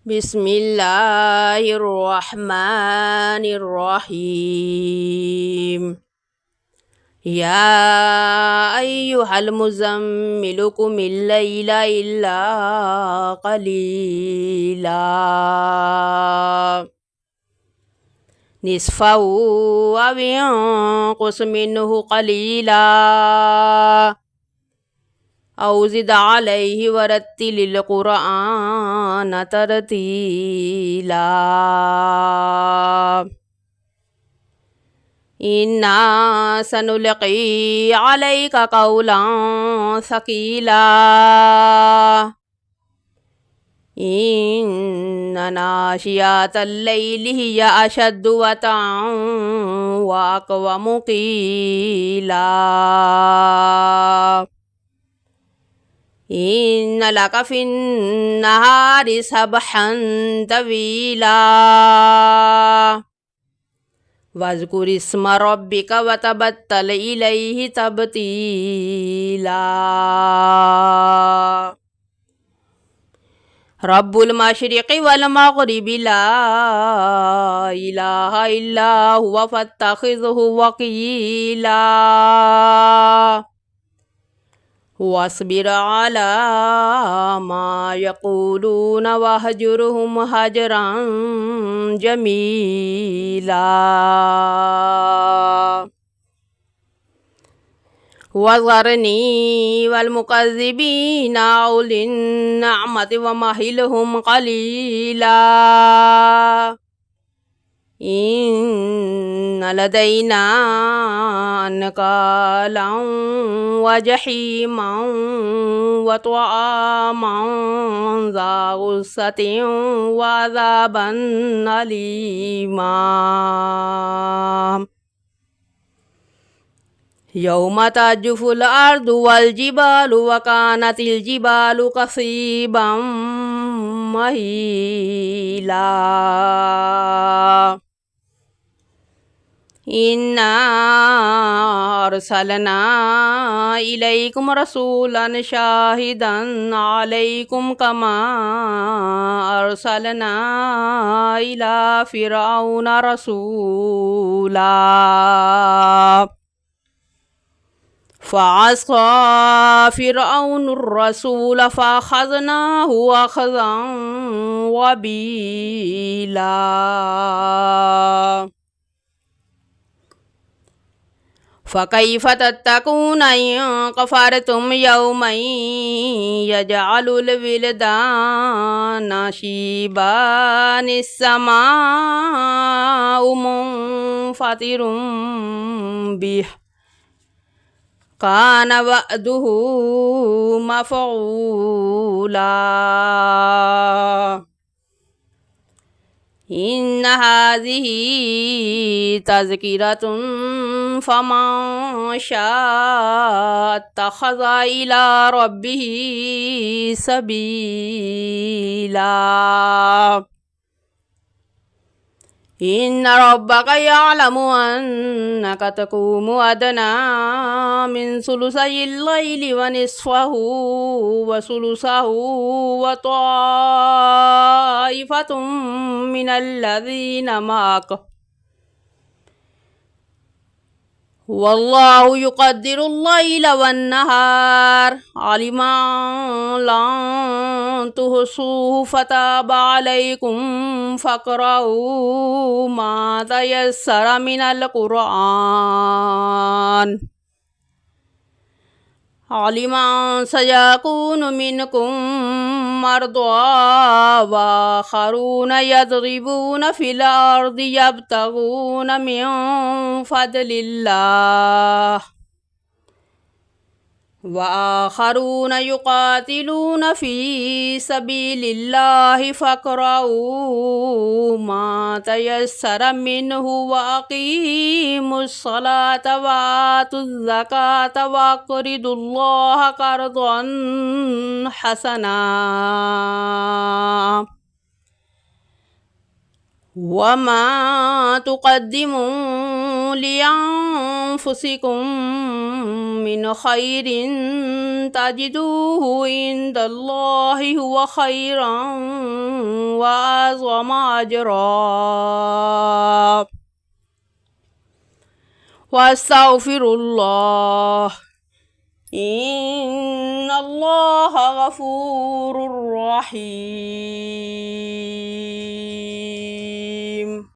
بسم الله الرحمن الرحيم. يا أيها المزمل قم الليل إلا قليلا نصفه أو انقص منه قليلا أو زد عليه ورتل القرآن ترتيلا إنا سنلقي عليك قولا ثقيلا إن ناشئة الليل هي أشد وطئا وأقوم قيلا إن لك في النهار سبحا طويلا واذكر اسم ربك وتبتل إليه تبتيلا رب المشرق والمغرب لا إله إلا هو فاتخذه وكيلا واصبر على ما يقولون واهجرهم هجرا جميلا وذرني والمكذبين أولي النعمة ومهلهم قليلا إن لدينا أنكالا وجحيما وطعاما ذا غصة وعذابا أليما يوم ترجف الأرض والجبال وكانت الجبال كثيبا مهيلا إنا أرسلنا إليكم رسولا شاهدا عليكم كما أرسلنا إلى فرعون رسولا فعصى فرعون الرسول فأخذناه أخذا وبيلا فكيف تتقون إن كفرتم يوما يجعل الولدان شيبا السماء منفطر به كان وعده مفعولا إن هذه تذكرة فمن شاء اتخذ إلى ربه سبيلا إن ربك يعلم أنك تقوم أدنى من ثلثي الليل ونصفه وثلثه وطائفة من الذين معك والله يقدر الليل والنهار علم أن لن تحصوه فتاب عليكم فاقرؤوا ما تيسر من القرآن علم أن سيكون منكم مرضى وآخرون يضربون في الأرض يبتغون من فضل الله وآخرون يقاتلون في سبيل الله فاقرؤوا ما تيسر منه وأقيموا الصلاة وآتوا الزكاة وأقرضوا الله قرضا حسنا وما تقدموا لأنفسكم من خير تجدوه عند الله هو خيرا أعظم أجرا. وأستغفر الله إن الله غفور رحيم.